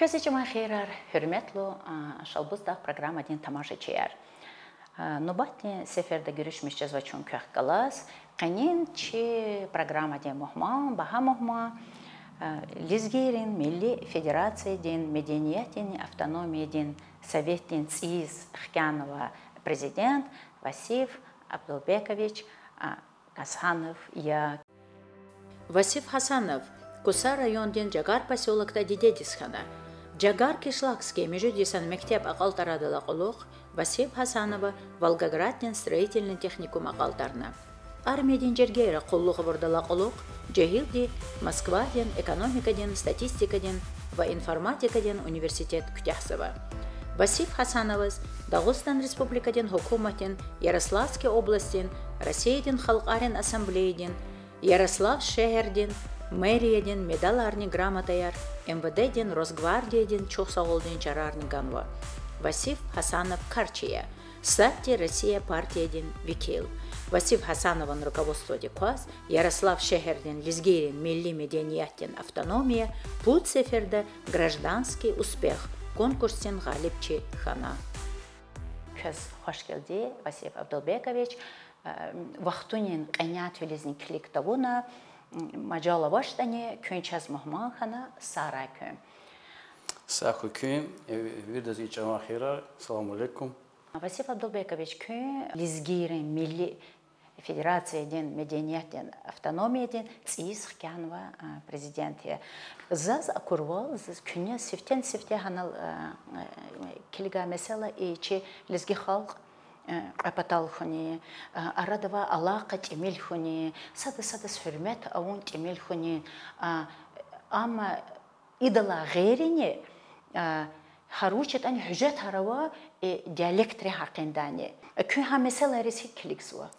Kösecima xeyrar, hürmetli şalbuzda programa din tamaşaçılar. Nubatni seferde görüşmüşüz ve çok kalas. Kanin çi programa din muhma, baha muhma. Lizgirin Milli Federatsiya din Medeniyetin Avtonomiya din Sovet din tsiz Xkanova президент Васиф Абдулбекович Гасанов я. Васиф Хасанов, Куса район din Джагар поселокта дедедисхана. Джагар Кишлакский междудисан мектеп aqaltaradыла quluq Васиф Хасанова Волгоград din строительный техникум aqaltarna. Армия din Жергейра qulluğu burdala quluq Джахил di Москва din экономика din статистика din va informatika din universitet Kütahsova. Васиф Хасановыз Дагыстан Республикадин Хукуматин Ярославской областин Россиядин Халқарин Ассамблеядин Ярослав шәһәрдин мэриядин медаларни грамотаяр МВДдин Росгвардиядин чухсагылдин чарарни ганва. Васиф Хасанов Карчия Сати Россия партиядин Викил. Васиф Хасановын руководстводе кваз Ярослав шәһәрдин Лизгирин Милли Медениятин Автономия Пут сеферде Гражданский успех конкурсин галипчи хана. Hoş geldi Vasif Abdulbekovich. Vaxtunin qeynat velizin kliktavuna majala baştani könçaz muhmahana Sarakö. Sarakö vidas içama xeyrar. Assalamu alaikum. Vasif Abdulbekovich kö Lizgirin Milli Federatsiyadan Medeniyetin Avtonomiyadan tsiz Xkanova prezidenti. Zaz akurval zaz künye sifte hanal kilga mesela içi Lizgi halk apatal khuni aradava alaqa temil khuni sada hürmet avun temil khuni ama idala gayrini harучат ani hüjet harawa diyalektri haqqindani kün ha mesela resik klikswa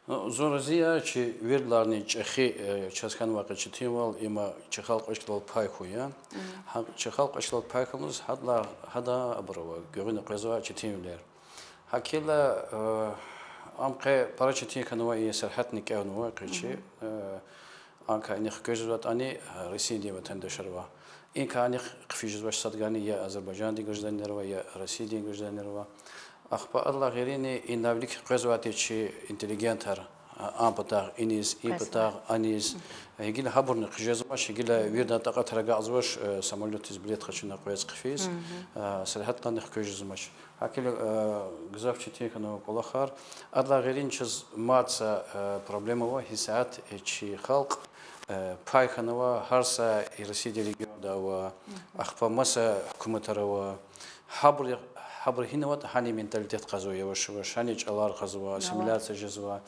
Zorazia чи вердларни чехи часхан вақт читивал има чехал қошлал пайхуя чехал қошлал пайхумыз хада аброва гөрин қозва читивлер хакила амқе парачити ханова и сархатни кавнова қичи анка ини хкежват ани России ватандашарва инка ани қфижваш садгани я Азербайджан ди гражданерва я Россия ди гражданерва Ахпа Allah герини инавлик қозватичи интеллигентар ампатар инис ипатар анис гил хабурни қижазмаш гил вирда тақатарага азваш самолет из билет хачина қояц қфиз сархатлан қижазмаш акил гзавчити хано колахар Allah герин чиз маца проблемава хисат чи халқ пайханова харса Россия регионда ахпа маса хукуматарава хабр хинават хани менталитет казуя ваш хани чалар казуа ассимиляция жазуа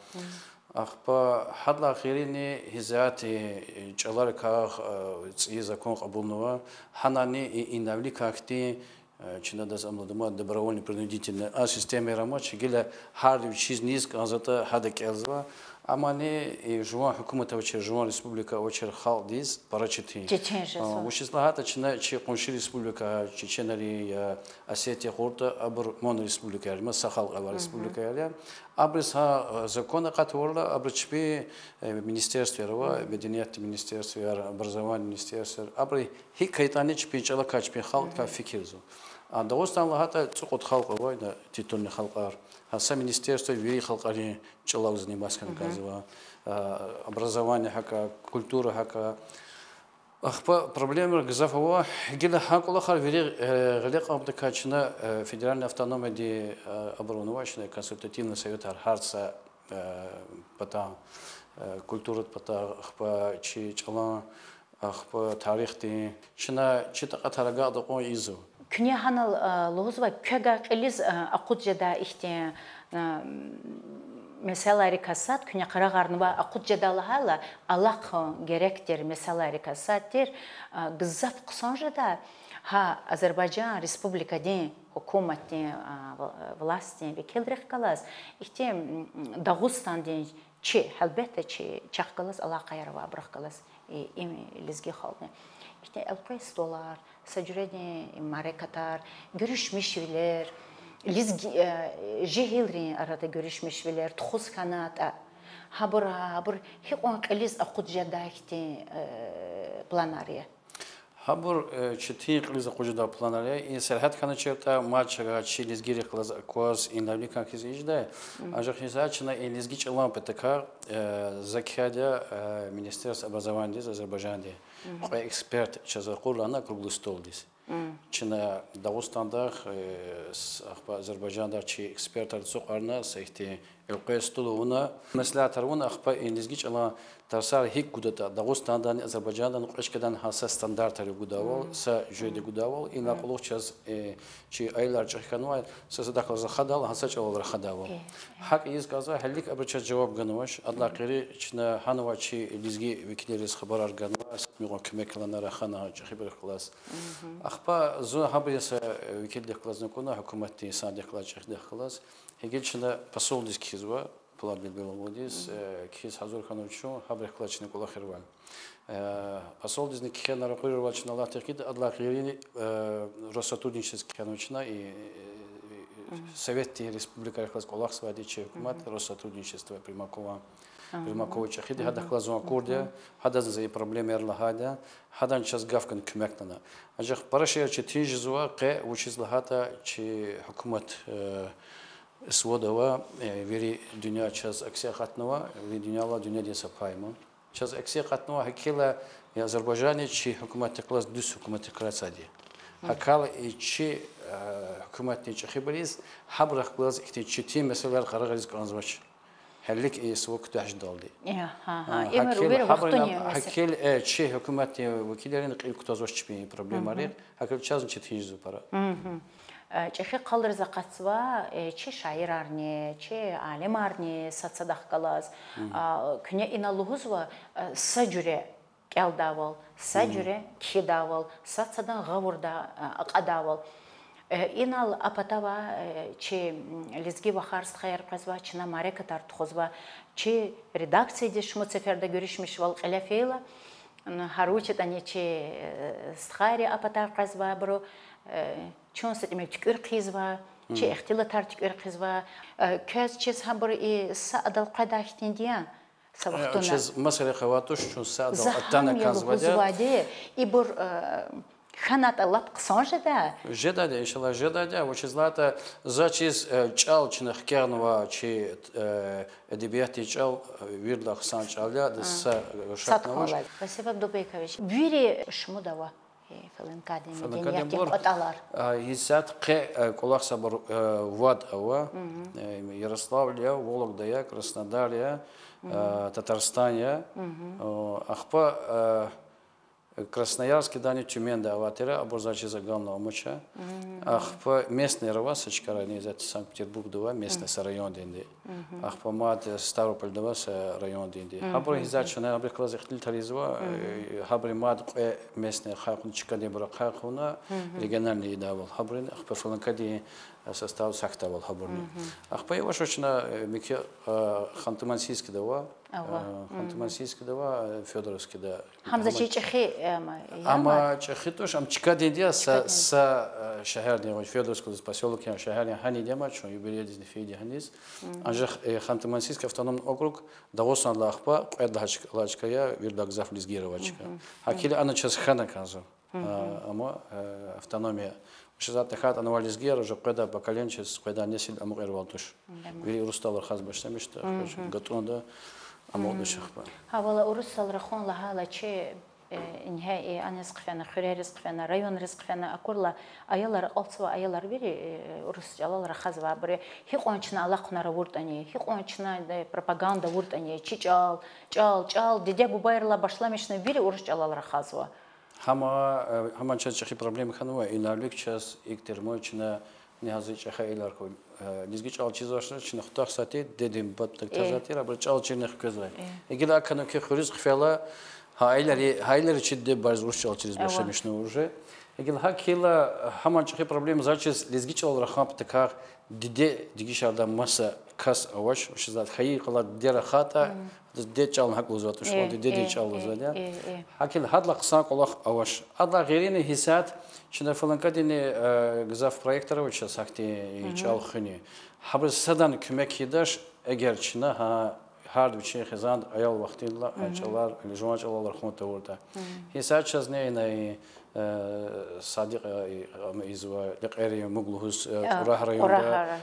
ахпа хадла хирини хизати чалар ка и закон кабулнова ханани и навлика акти чинада замладма добровольно принудительно системе рамачи гила хард чиз низ казата хада келзва амани и жуан хукумата очер жуан республика очер халдиз парачити учислахата чина чи конши республика чеченари Осетия хорта абр мон республика ярма сахал ава республика яря абриса закона катворла абричпи министерство ярва меденият министерство яр образование министерство абри хикайтани чпи чала качпи халка фикирзу Дагыстан лахата цуқут халқа вайда титульный халқар. Хаса министерство вери халқари чалау занимаскан казва. Образование хака, культура хака. Ахпа проблема газафова гила хакулахар вери галек абдакачна федеральная автономия ди обороновачная консультативный совет архарца пата культура пата ахпа чи чала ахпа тарих ди чина читаqa тарага дaqo изу. Күне ханал лозва көга қилиз ақуджада ихте месалари касат күне қарағарнова ақуджада лахала алақ геректер месалари касаттер гыззат қысанжада ха Азербайджан республикаден хукуматтен властен векелдрех калас ихте Дагыстан ден чи әлбетте чи чаққалас алақа ярва бірақ калас им лизги халны İşte $50 sacüreni marekatar görüşmüşler, jehilrin arada görüşmüşler, tuğuz kanat, habur hiç on keliz akut jadahti planarya. Habur çetin kılıza kocuda planları. İnserhat kanı çerta maçga çilizgiri kılaz koz inlavli kankisi ijde. Ancak hizatçına ilizgi çalan petka zakiyada Ministerstvo образования Azerbaycan'da. Koy ekspert çazar kurlana kurgulu stoldis. Çina Dağıstan'da Azerbaycan'da çi ekspertler sokarna sehti elqoy stoluğuna mesela tarvuna akpa ilizgi çalan Tarsar hik gudata Dağıstan'dan Azerbaycan'dan Qashqadan hasa standartları gudaval sa jöyde gudaval ina quluqçaz çi aylar çxkanwa sa sadaqaza xadal hasa çaval xadaval hak iz qaza hallik abracha cevap ganwash adla qiri çna hanwa çi lizgi vikileris xabarar ganwas miqo kemeklanara xana xibir xlas axpa zo habrisa vikilde xlasna kona hukumatni sadiqlar çxde xlas hegel çna посол дискизва План Белбеловодис, Кис Хазурхановичу, Хабрех Клачный Кулахерван. Посол из Никхена Рахурович на Латахид, Адлахирини, Россотруднический научна и Советская Республика Кулах Свадичи, Мат, Россотрудничество Примакова. Примакова Чахиди, Хада Хлазуа Курдия, Хада за проблемы Эрлахада, Хадан час Гавкан Кюмектана. Аджах Парашия Четижизуа, Ке, Учизлахата, Чи Хукумат Сводова, вери dünya час аксия хатнова, вери dünya desa payma. Час аксия хатнова hakela Azerbaycan'ı çi hükümeti klas düz hükümeti krasadi. Hakala içi hükümetni içi xibariz, habrak klas ikti çiti meseleler karagaliz kanzmaç. Hellik svok tahj daldi. Emir ubir vaqtuni. Hakel çi hükümeti vekillerin ilk tazos çipi problem arı. Hakel çazın çiti yüzü para. Чехи қалырза қатсыва, че шайырарне, че алемарне сатсадақ күне иналуғызва са жүре кәлдавал, са жүре кедавал, сатсадан ғавырда қадавал. Инал апатава, че лезги вахарст қайыр қазва, чына маре катар тұғызва, че редакцияде шмыцеферді көрішмеш вал қәләфейла, харучет ане че схари апатар қазва бұру, چون سریم تکر قیزوا، چه اختلاطات تکر قیزوا، کس چیز هم برای سعدال قداشتین دیا، سوختونا. چیز مثلا خواتوش چون سعدال اتنا کازوادی. ایبر خانات لب قصان جدا. جدا ان شاء الله جدا و چیز لاتا ز چیز چال چن خکرنوا چی ادبیاتی چال ویرلا قصان چالیا دست شکلش. بسبب دو بیکاوش. ویری شمودوا. فلان کادم قطعlar. Hissat qe kulak sabır vad ava Yaroslavlya, Vologdaya, Krasnodarya, Tatarstanya, Ахпа Красноярске, Дани, Тюмень, да, Аватера, образачи загалного моча. Ахпа местные равасочка, они из Санкт-Петербург, да, местный район деньги. Ахпа мат Ставрополь, да, район деньги. Хабр изачу, на абрик класс ихтилтаризва, хабр мат местные хахунчика, не бра хахуна, региональные давал. Хабрин, ахпа фаланкади состав сахтавал хабрни. Ахпа его шочна микья Ханты-Мансийский, да, Ханты-Мансийский, да, Федоровский, да. Хамза чехи. Ама чехитош, ам чика дендия са шахарни, вот Федоровский поселок, я шахарни хани дема, что юбилей из Нефиди ханис. Анжах Ханты-Мансийский автономный округ, Дагостан лахпа, лачкая, вирдак зафлизгировачка. Акили ана час хана казу, ама автономия. Шизат хат анвализгер уже когда поколенчес, когда несил амуэрвалтуш. Вири рустал рахаз баштамишта, готонда амудушах. Хавала урустал рахон лахала че نهائي أنا رزقنا خير رزقنا ريون رزقنا أكورلا أيالر ألصوا أيالر بيري روس جلال رخاز وابري هي قانشنا علاقنا روردني هي قانشنا ده пропаганда وردني чичал ديدي بوبايرلا башламишна بيري روس جلال رخازوا هما чачахи проблемы хануа и навлек час игтермочна нехазы чаха иларко низгич алчизашна чинахтах сати дедим баттак тазати рабр чалчинах көзлай игила кану ке хурис хфела Хайлер чидде барзурчал через башамишно уже. Егил хакила хаманчахи проблемы зачес лезгичал рахап такар диде дигишарда масса кас аваш шизат хаи кала дера хата диде чал хак узат ушло диде чал узат. Хакил хадла ксан колах аваш. Адла герини хисат шина фаланкадини гзав проекторовича сахти чал хини. Хабр садан kümek хидаш эгер чина ха هارد بچه خزاند ایال وقتی لا چالار لیجوان چالار خونت ورده. هیچ چیز نه صادق إزوا لقيري مغلوس قراه ريوندا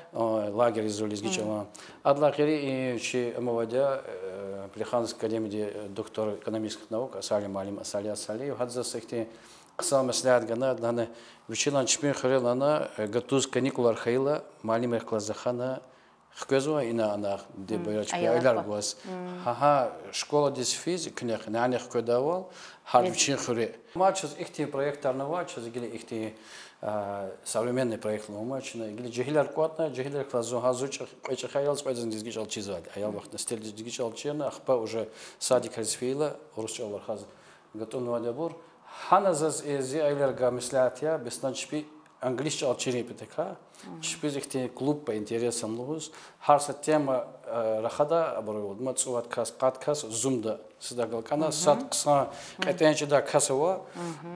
لاجر إزوا ليزجي جوان أدلا غيري شيء موجة بلخانس كلمة دكتور экономических наук أسالي معلم أسالي وهذا سكتي قسم مسلات جنا لأن وشيلان شبيه خير لنا قطوز كنيكولار خيلا معلم الكلاس خانة خكزوا أنا دي بيرج بيعلر بس ها школа ديس فيزيك كنيخ نعني خكداول هارفشين خير ما تشوز إختي проект أرنوا تشوز يجي إختي современный проект ломачно или جهيلر قوتنا جهيلر классу хазуч эти хаял спайден дизгичал чизад аял вахт стиль дизгичал чена ахпа уже садик разфила урусчал хаз готов новодебур ханазаз ези айлер гамислятия бесначпи английский алчери питека чпиз ихти клуб по интересам лугус харса тема рахада аброй мацуат кас каткас зумда сидагал кана сад кса кетенчи да касова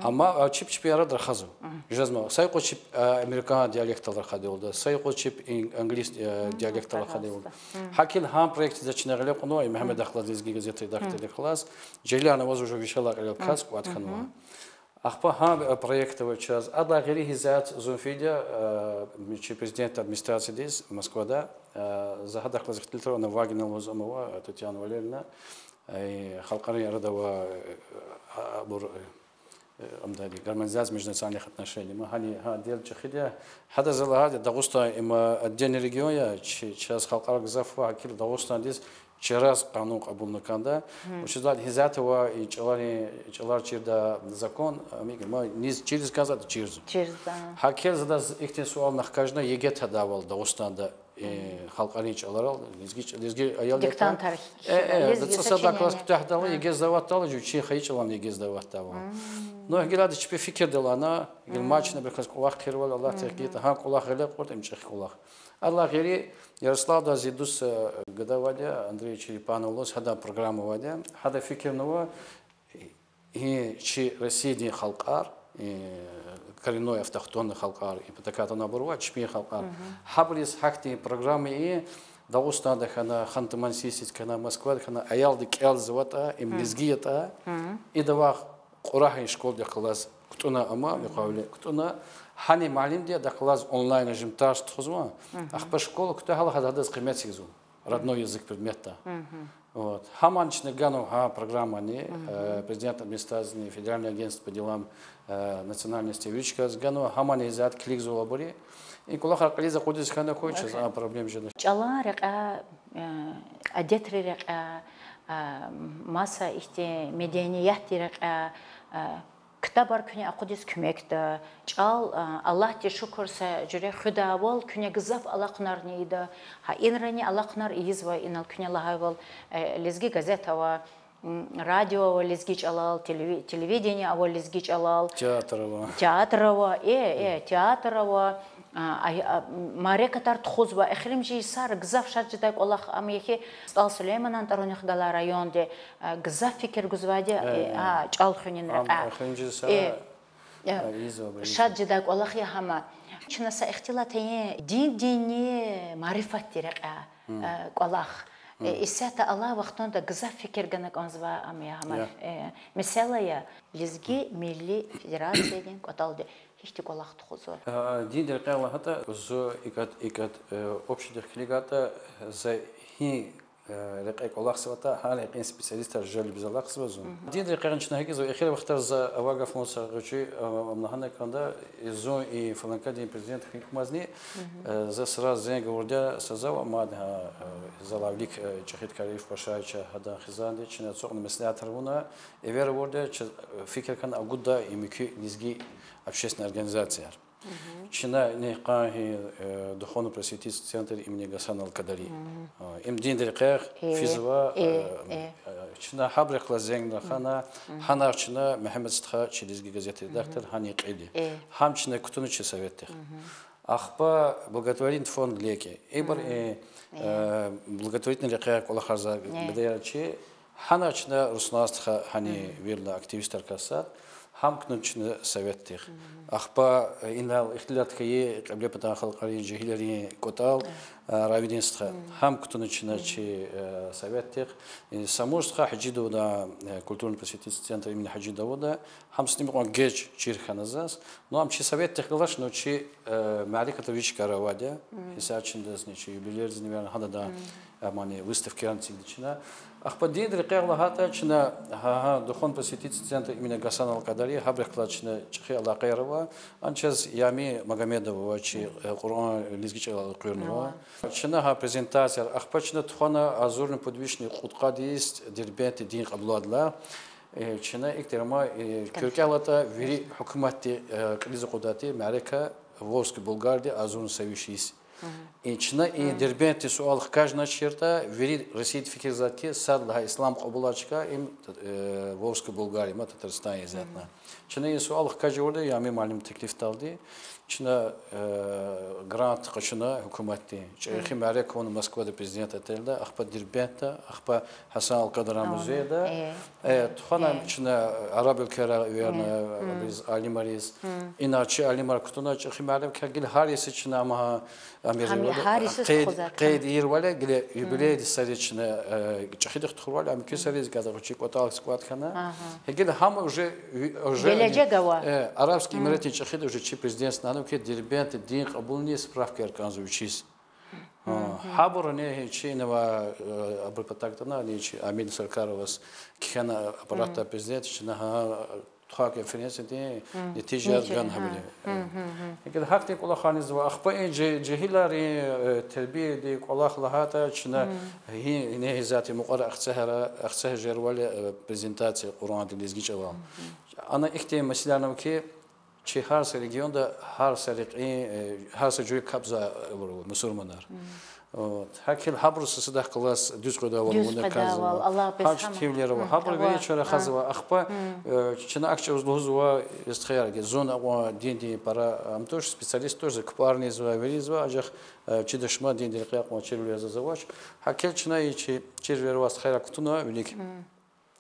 ама чипчпи ара рахазу жазма сайко чип американ диалектал рахады олда сайко чип английский диалектал рахады олда хакил хам проект зачнагали куно и мухаммед ахладизги газеты дахтели класс желяна воз уже вишала кас кватханва Ахпа хам проектовый час. Адла гири хизат зунфидя, президент администрации здесь, Москва, да, захадах лазахтильтора на Вагина Лозамова, Татьяна Валерьевна, и халкари родова бур амдади гармонизация межнациональных отношений. Мы хани дел чахидя. Хада залагади Дагуста има отдельный регион, час халкар гзафа акил Дагуста здесь. Через канун абулна канда, учитывая хизатова и челар черда закон, мы не через казат через. Через да. Хакер зада ихтен суал нахкажна егет хадавал да устанда халкари челарал, лизги аял диктант тарих. Да сада класс ктахдала егет заваттала, жучи хайчалам егет заваттала. Но гелады чпи фикер делана, гелмач на бехас кулах хервал Аллах тахкита, ха кулах гелеп корт имчих кулах. Аллах гери Ярослав да зидус года вадя Андрей Черепанов хада программа вадя хада фикерного и чи России халкар коренной автохтонный халкар и потаката наборва чпи халкар хабрис хакти программы и Дагустанда хана Ханты-Мансийск хана Москва хана аялды келзвата им лизгията и давах курахи школ для класс ктуна ама михавле ктуна Хани малим dia да класс онлайн режим таш тхузма. Ахпа школа кто хала хада скимет сигзу. Родной язык предмета. Вот. Хаманчный гану ха программа не президент администрации Федеральное агентство по делам национальности Вичка с гану хамани зад клик зулабури. И кулах аркали заходит хана хочет а проблем же. Чаларек адетререк масса ихте медианиятирек Ктабар күне ақудис күмекті, чал Аллах те шукурса жүре худавал күне гызаф алақнар нейді, инрани алақнар изва инал күне лағавал лезги газетава, радио лезги чалал, телевидение ава лезги чалал, театрова, театрова, маре катар тхузва эхрим жисар гзаф шаджидак Аллах амехи стал Сулейман антароних дала районде гзаф фикер гузваде чал хунин шаджидак Аллах я хама чнаса ихтилатае дини марифат тирека Аллах исата Аллах вақтонда гзаф фикер ганак онзва амя хама меселая лизги милли федерацияден коталды Хихтик Аллах тхузу. Дидер кайла хата зо икат общих клигата за хи рекайк Аллах свата хали кин специалист ржали без Аллах свазу. Дидер кайнчна хиги зо ихир вахтар за авага фонса гучи амнахана канда зо и фаланкади президент хикмазни за сразу зен говоря сазава мадха залавлик чахит кариф пашача хада хизанди чина цогн меслятарвуна евер говоря фикер кан агуда имики низги общественная организация. Чина нехкахи духовно-просветительский центр имени Гасана Ал-Кадари. Им дин дереках физва чина хабрах лазенг хана хана чина Мухаммед Стха через газеты редактор хани киди. Хам чина кутунучи советах. Ахпа благотворительный фонд леки. Ибр благотворительный реках Аллахаза бедерачи. Хана чина Руснастха хани вирла активистар касат. Хамкнучны советтих. Ахпа инал ихтилат кае кабле пата халкари жихилери котал равенства. Хам кто начинающий советник, самурска хаджиду да культурно-просветительский центр имени Хаджи Давуда, хам с ним он геч чирханазас, но хам чи советник глаш, но чи малика тавич каравадя, исачин дас ничи юбилей зневер хада да мани выставки антигдична. Ах поддин рекла хата чина духон просветительский центр имени Гасан Ал-Кадари, хабрехла чина чхи Аллахайрова, анчас ями Магомедова чи Куран лизгич Ал-Курнова. Чина презентация, ах почна тхона азурный подвижный худкадист дербет дин каблуадла. Чина ихтерма кюркалата вери хукумати криза кудати Америка Волжской Болгарии азурный союз. И чина и дербет суал каждая черта вери Россия фикризатки садла ислам кабулачка им Волжской Болгарии ма Татарстане изятна. Чина и суал каждый ями малим теклиф талди. Чина грант качина хукумати. Чехи Америка он Москва до президента телда. Ахпа дербета, ахпа Хасан Ал-Кадара музея. Тхана чина арабил кера верна без алимарис. Иначе алимар кутуна чехи Америка гил хариси чина ма قيد يرولا قل يبليد سريشنا جحيد خروال أم كي سريز كذا وشيك وطالع سكوات كنا هقول هم уже арабский эмираты جحيد уже чип президент снадо ки дербент дин قبولني справки арканзовичис хабурне чинова абрипатактана ничи Амин Саркаровас кихана аппарата президент чина تخاك فرنسا دي نتيجة جان هبلي. يمكن حقتي كل خانز وأخبار جهيلا ري تربية دي كل خلاهاتا شنا هي إنها ذات مقارنة أخسها جروال برزنتاتي قرآن دليزجيش أوام. أنا إختي مثلاً وكي شيء هارس ريجيون ده هارس هارس جوي كابزا مسلمانار. هاكل حبرس صدق كلاس دوس قدا والمنا كذا. هاش تيملير وحبر بيجي شرا خزوا أخبار شنا أكشر زلوزوا يستخير جزون أو دين برا أمتوش سبيشاليستوش كبارني زوا وليزوا أجخ تشدش ما دين القياق ما تشيل ويا زواج هاكل شنا يشي تشيل ويا خير كتونا وليك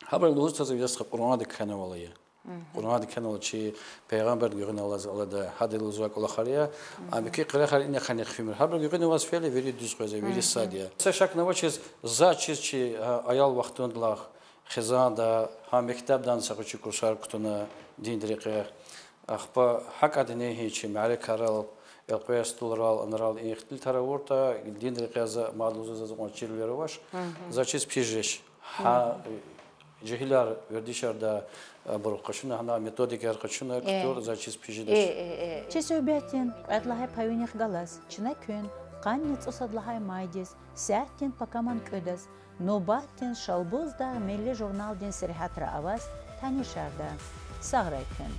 حبر لوز تزوج يسخ قرآن دكانه والله قرآن دكانه شيء پیغمبر يقولون الله ده هذا الوزوج الله خيره أما كي قرأ خير إني خنيق في مر حبر يقولون واس فعله ويري دوز قزا ويري سادية سشك نوچيز زاد چیز شيء أيال وقتون دلاه خزان ده هم مكتب دان سقوچي كورسار كتونا دين دريقة أخبار حق أدنى هي شيء معركة كارل القياس تولرال أنرال إختل ترى ورتا دين دريقة ز معلومة زمان تشيل ويرواش زاد چیز بيجش ها جهيلار ورديشار ده برقشنا هنا ميثوديك قشنا كتور زاد چیز بيجدش چه سوبياتين أطلعها بحوينيخ غلاس چنا كون قانيت أصدلها مايدس ساعتين بكمان كودس نوباتين شالبوز ده ملي جورنال دين سريحات رأواز تاني شارده ساغرايكن